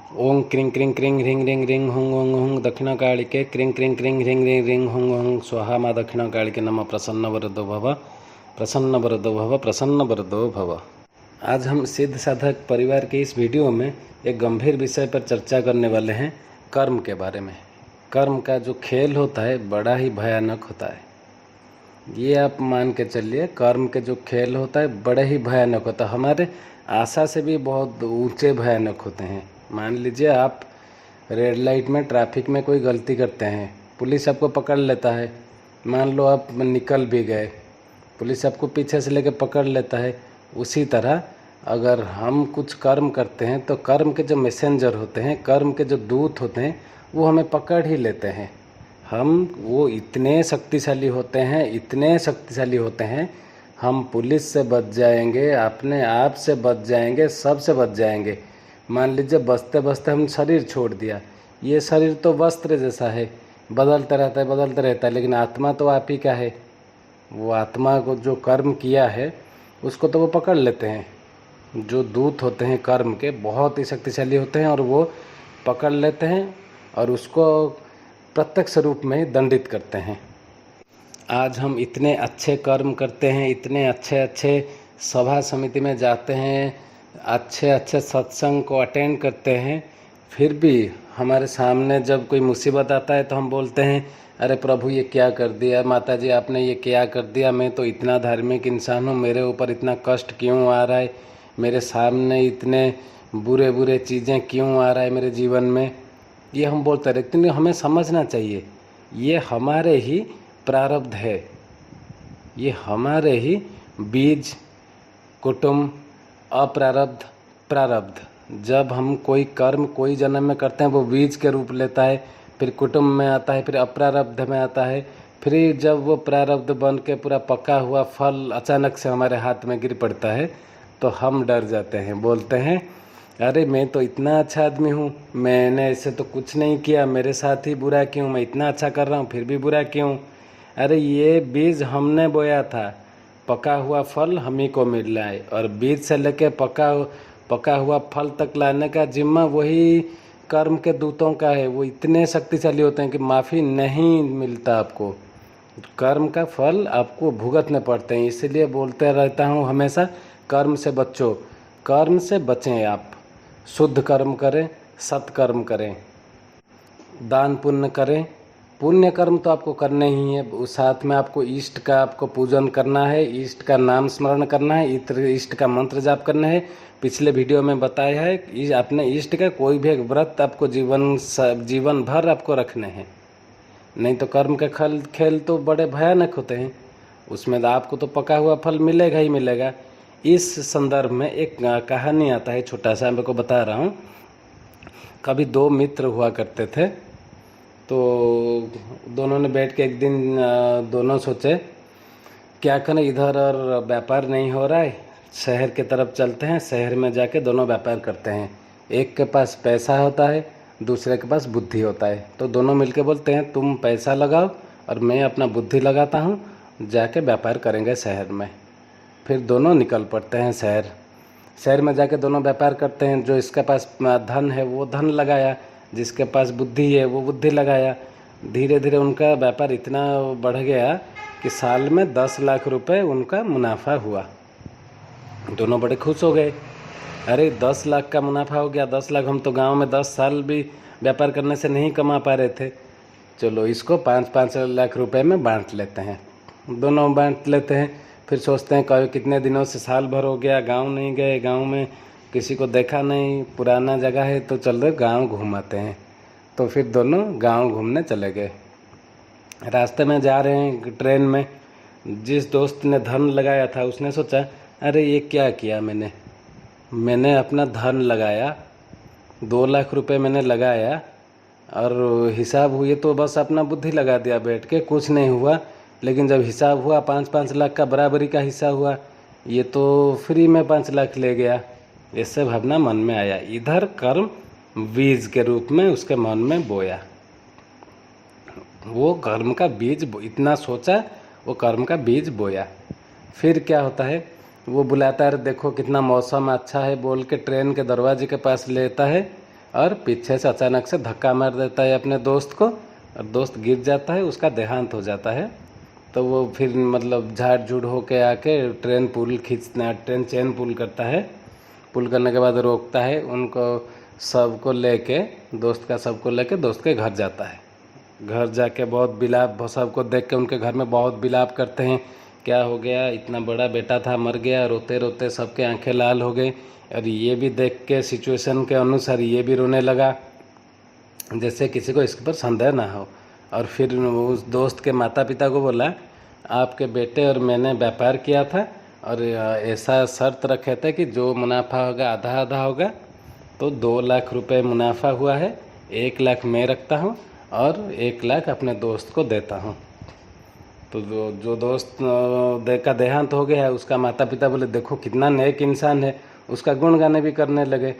ओं क्रिंग क्रिंग क्रिंग रिंग रिंग रिंग हुंग हुंग हुंग दक्षिणकालिके क्रिंग क्रिंग क्रिंग रिंग रिंग रिंग हुंग हुंग स्वाहा माँ दक्षिणकालिके नमः प्रसन्नवरदो भव प्रसन्नवरदो भव प्रसन्नवरदो भव। आज हम सिद्ध साधक परिवार के इस वीडियो में एक गंभीर विषय पर चर्चा करने वाले हैं, कर्म के बारे में। कर्म का जो खेल होता है बड़ा ही भयानक होता है। ये आप मान के चलिए, कर्म के जो खेल होता है बड़े ही भयानक होता है, हमारे आशा से भी बहुत ऊंचे भयानक होते हैं। मान लीजिए आप रेड लाइट में ट्रैफिक में कोई गलती करते हैं, पुलिस आपको पकड़ लेता है। मान लो आप निकल भी गए, पुलिस आपको पीछे से लेकर पकड़ लेता है। उसी तरह अगर हम कुछ कर्म करते हैं तो कर्म के जो मैसेंजर होते हैं, कर्म के जो दूत होते हैं, वो हमें पकड़ ही लेते हैं। वो इतने शक्तिशाली होते हैं, इतने शक्तिशाली होते हैं, हम पुलिस से बच जाएंगे, अपने आप से बच जाएंगे, सब से बच जाएंगे। मान लीजिए बचते बचते हम शरीर छोड़ दिया। ये शरीर तो वस्त्र जैसा है, बदलता रहता है बदलता रहता है, लेकिन आत्मा तो आप ही का है। वो आत्मा को जो कर्म किया है उसको तो वो पकड़ लेते हैं। जो दूत होते हैं कर्म के बहुत ही शक्तिशाली होते हैं और वो पकड़ लेते हैं और उसको प्रत्यक्ष रूप में दंडित करते हैं। आज हम इतने अच्छे कर्म करते हैं, इतने अच्छे अच्छे सभा समिति में जाते हैं, अच्छे अच्छे सत्संग को अटेंड करते हैं, फिर भी हमारे सामने जब कोई मुसीबत आता है तो हम बोलते हैं, अरे प्रभु ये क्या कर दिया, माता जी आपने ये क्या कर दिया, मैं तो इतना धार्मिक इंसान हूँ, मेरे ऊपर इतना कष्ट क्यों आ रहा है, मेरे सामने इतने बुरे बुरे चीज़ें क्यों आ रहा है मेरे जीवन में। ये हम बोलते रहते हैं। हमें समझना चाहिए ये हमारे ही प्रारब्ध है, ये हमारे ही बीज, कुटुंब, अप्रारब्ध, प्रारब्ध। जब हम कोई कर्म कोई जन्म में करते हैं वो बीज के रूप लेता है, फिर कुटुंब में आता है, फिर अप्रारब्ध में आता है, फिर जब वो प्रारब्ध बन के पूरा पका हुआ फल अचानक से हमारे हाथ में गिर पड़ता है तो हम डर जाते हैं, बोलते हैं अरे मैं तो इतना अच्छा आदमी हूँ, मैंने ऐसे तो कुछ नहीं किया, मेरे साथ ही बुरा क्यों, मैं इतना अच्छा कर रहा हूँ फिर भी बुरा क्यों। अरे ये बीज हमने बोया था, पका हुआ फल हम ही को मिल रहा है, और बीज से लेके पका हुआ फल तक लाने का जिम्मा वही कर्म के दूतों का है। वो इतने शक्तिशाली होते हैं कि माफ़ी नहीं मिलता आपको, कर्म का फल आपको भुगतने पड़ते हैं। इसीलिए बोलते रहता हूँ हमेशा, कर्म से बचो, कर्म से बचें। आप शुद्ध कर्म करें, सत्कर्म करें, दान पुण्य करें। पुण्य कर्म तो आपको करने ही है, उस साथ में आपको इष्ट का आपको पूजन करना है, इष्ट का नाम स्मरण करना है, इष्ट का मंत्र जाप करना है। पिछले वीडियो में बताया है कि अपने इष्ट का कोई भी एक व्रत आपको जीवन भर आपको रखने हैं। नहीं तो कर्म के खेल तो बड़े भयानक होते हैं, उसमें आपको तो पका हुआ फल मिलेगा ही मिलेगा। इस संदर्भ में एक कहानी आता है, छोटा सा मैं को बता रहा हूँ। कभी दो मित्र हुआ करते थे, तो दोनों ने बैठ के एक दिन दोनों सोचे क्या करें, इधर और व्यापार नहीं हो रहा है, शहर के तरफ चलते हैं, शहर में जाके दोनों व्यापार करते हैं। एक के पास पैसा होता है, दूसरे के पास बुद्धि होता है। तो दोनों मिलके बोलते हैं तुम पैसा लगाओ और मैं अपना बुद्धि लगाता हूँ, जाके व्यापार करेंगे शहर में। फिर दोनों निकल पड़ते हैं शहर में जाके दोनों व्यापार करते हैं। जो इसके पास धन है वो धन लगाया, जिसके पास बुद्धि है वो बुद्धि लगाया। धीरे धीरे उनका व्यापार इतना बढ़ गया कि साल में 10 लाख रुपए उनका मुनाफा हुआ। दोनों बड़े खुश हो गए, अरे 10 लाख का मुनाफा हो गया, 10 लाख हम तो गांव में 10 साल भी व्यापार करने से नहीं कमा पा रहे थे, चलो इसको 5-5 लाख रुपए में बांट लेते हैं। दोनों बांट लेते हैं, फिर सोचते हैं कभी कितने दिनों से, साल भर हो गया गांव नहीं गए, गांव में किसी को देखा नहीं, पुराना जगह है तो चलो गांव घूमाते हैं। तो फिर दोनों गांव घूमने चले गए। रास्ते में जा रहे हैं ट्रेन में, जिस दोस्त ने धन लगाया था उसने सोचा अरे ये क्या किया मैंने अपना धन लगाया, 2 लाख रुपए मैंने लगाया और हिसाब हुए तो बस अपना बुद्धि लगा दिया बैठ के, कुछ नहीं हुआ। लेकिन जब हिसाब हुआ 5-5 लाख का बराबरी का हिस्सा हुआ, ये तो फ्री में 5 लाख ले गया। ऐसे भावना मन में आया, इधर कर्म बीज के रूप में उसके मन में बोया। वो कर्म का बीज इतना सोचा, वो कर्म का बीज बोया। फिर क्या होता है, वो बुलाता है, देखो कितना मौसम अच्छा है बोल के ट्रेन के दरवाजे के पास लेता है, और पीछे से अचानक से धक्का मार देता है अपने दोस्त को और दोस्त गिर जाता है, उसका देहांत हो जाता है। तो वो फिर मतलब झाड़ झूड़ होके आके ट्रेन चेन पुल करता है। पुल करने के बाद रोकता है उनको, सबको लेके, दोस्त का सबको लेके दोस्त के घर जाता है। घर जाके बहुत बिलाप, सबको देख के उनके घर में बहुत बिलाप करते हैं, क्या हो गया, इतना बड़ा बेटा था मर गया। रोते रोते सबके आंखें लाल हो गई और ये भी देख के सिचुएशन के अनुसार ये भी रोने लगा, जैसे किसी को इसके पर संदेह ना हो। और फिर उस दोस्त के माता पिता को बोला, आपके बेटे और मैंने व्यापार किया था और ऐसा शर्त रखे थे कि जो मुनाफा होगा आधा आधा होगा। तो 2 लाख रुपए मुनाफा हुआ है, 1 लाख मैं रखता हूँ और 1 लाख अपने दोस्त को देता हूँ। तो जो दोस्त का देहांत हो गया है, उसका माता पिता बोले देखो कितना नेक इंसान है, उसका गुण गाने भी करने लगे।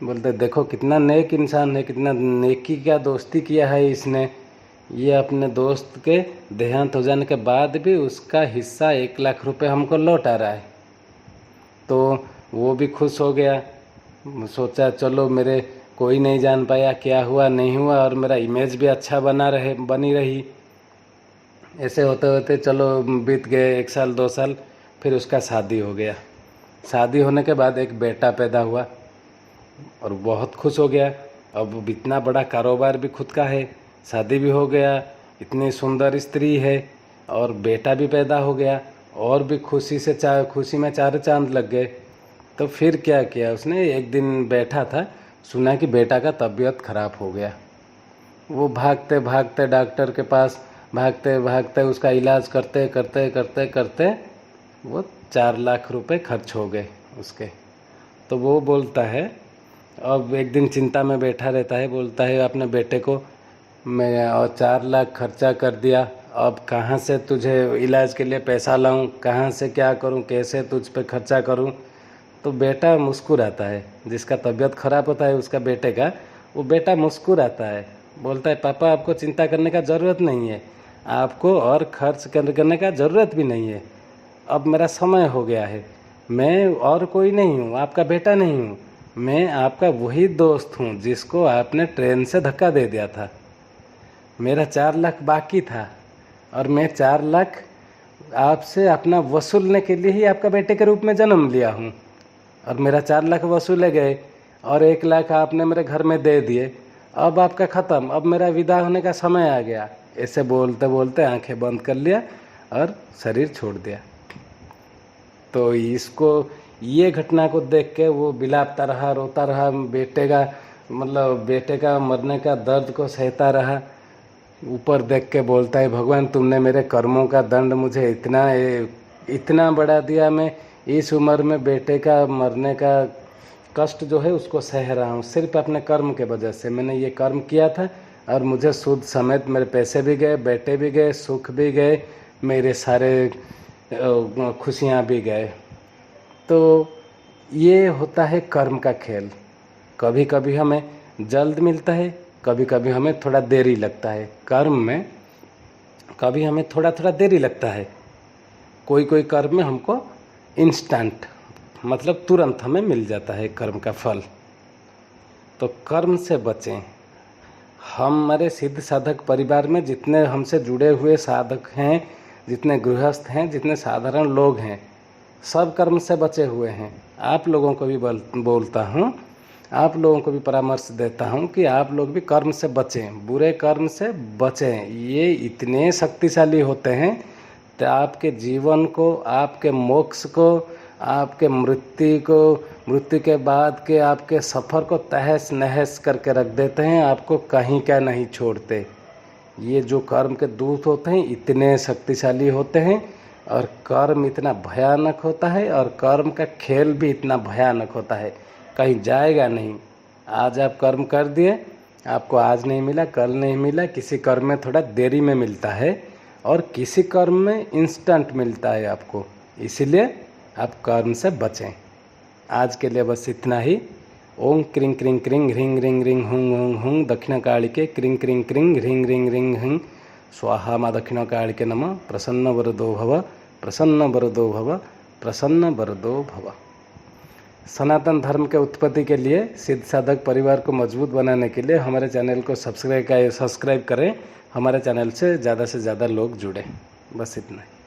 बोलते देखो कितना नेक इंसान है, कितना नेकी का दोस्ती किया है इसने, ये अपने दोस्त के देहांत हो जाने के बाद भी उसका हिस्सा 1 लाख रुपए हमको लौट आ रहा है। तो वो भी खुश हो गया, सोचा चलो मेरे कोई नहीं जान पाया क्या हुआ नहीं हुआ और मेरा इमेज भी अच्छा बनी रही। ऐसे होते होते चलो बीत गए 1 साल 2 साल, फिर उसका शादी हो गया। शादी होने के बाद एक बेटा पैदा हुआ और बहुत खुश हो गया। अब इतना बड़ा कारोबार भी खुद का है, शादी भी हो गया, इतनी सुंदर स्त्री है और बेटा भी पैदा हो गया और भी खुशी में 4 चांद लग गए। तो फिर क्या किया उसने, एक दिन बैठा था, सुना कि बेटा का तबीयत खराब हो गया। वो भागते भागते डॉक्टर के पास, भागते भागते उसका इलाज करते करते करते करते वो 4 लाख रुपए खर्च हो गए उसके। तो वो बोलता है, अब एक दिन चिंता में बैठा रहता है, बोलता है अपने बेटे को, मैं और 4 लाख खर्चा कर दिया, अब कहाँ से तुझे इलाज के लिए पैसा लाऊं, कहाँ से क्या करूं, कैसे तुझ पे खर्चा करूं। तो बेटा मुस्कुराता है, जिसका तबीयत खराब होता है उसका बेटे का, वो बेटा मुस्कुराता है, बोलता है पापा आपको चिंता करने का ज़रूरत नहीं है, आपको और खर्च करने का ज़रूरत भी नहीं है, अब मेरा समय हो गया है, मैं और कोई नहीं हूँ, आपका बेटा नहीं हूँ, मैं आपका वही दोस्त हूँ जिसको आपने ट्रेन से धक्का दे दिया था। मेरा 4 लाख बाकी था और मैं 4 लाख आपसे अपना वसूलने के लिए ही आपका बेटे के रूप में जन्म लिया हूँ और मेरा 4 लाख वसूले गए और 1 लाख आपने मेरे घर में दे दिए, अब आपका ख़त्म, अब मेरा विदा होने का समय आ गया। ऐसे बोलते बोलते आंखें बंद कर लिया और शरीर छोड़ दिया। तो इसको, ये घटना को देख के वो बिलापता रहा, रोता रहा, बेटे का मरने का दर्द को सहता रहा। ऊपर देख के बोलता है भगवान तुमने मेरे कर्मों का दंड मुझे इतना बड़ा दिया, मैं इस उम्र में बेटे का मरने का कष्ट जो है उसको सह रहा हूँ सिर्फ अपने कर्म के वजह से। मैंने ये कर्म किया था और मुझे सूद समेत मेरे पैसे भी गए, बेटे भी गए, सुख भी गए, मेरे सारे खुशियाँ भी गए। तो ये होता है कर्म का खेल। कभी कभी हमें जल्द मिलता है, कभी कभी हमें थोड़ा देरी लगता है। कर्म में कभी हमें थोड़ा थोड़ा देरी लगता है, कोई कर्म में हमको इंस्टेंट, मतलब तुरंत हमें मिल जाता है कर्म का फल। तो कर्म से बचें। हमारे सिद्ध साधक परिवार में जितने हमसे जुड़े हुए साधक हैं, जितने गृहस्थ हैं, जितने साधारण लोग हैं, सब कर्म से बचे हुए हैं। आप लोगों को भी बोलता हूँ, आप लोगों को भी परामर्श देता हूँ कि आप लोग भी कर्म से बचें, बुरे कर्म से बचें। ये इतने शक्तिशाली होते हैं तो आपके जीवन को, आपके मोक्ष को, आपके मृत्यु के बाद के आपके सफ़र को तहस नहस करके रख देते हैं, आपको कहीं का नहीं छोड़ते। ये जो कर्म के दूत होते हैं इतने शक्तिशाली होते हैं और कर्म इतना भयानक होता है और कर्म का खेल भी इतना भयानक होता है, कहीं जाएगा नहीं। आज आप कर्म कर दिए, आपको आज नहीं मिला, कल नहीं मिला। किसी कर्म में थोड़ा देरी में मिलता है और किसी कर्म में इंस्टेंट मिलता है आपको, इसलिए आप कर्म से बचें। आज के लिए बस इतना ही। ओम क्रिंग क्रिंग क्रिंग ह्रीं रिंग रिंग हुं हुं हुं दक्षिणकालिके क्रिंग क्रिंग क्रिंग ह्रीं रिंग रिंग हुं स्वाहा माँ दक्षिणकालिके नमः। प्रसन्न वरदो भव, प्रसन्न वरदो भव, प्रसन्न वरदो भव। सनातन धर्म के उत्पत्ति के लिए सिद्ध साधक परिवार को मजबूत बनाने के लिए हमारे चैनल को सब्सक्राइब करें, हमारे चैनल से ज़्यादा लोग जुड़े। बस इतना ही।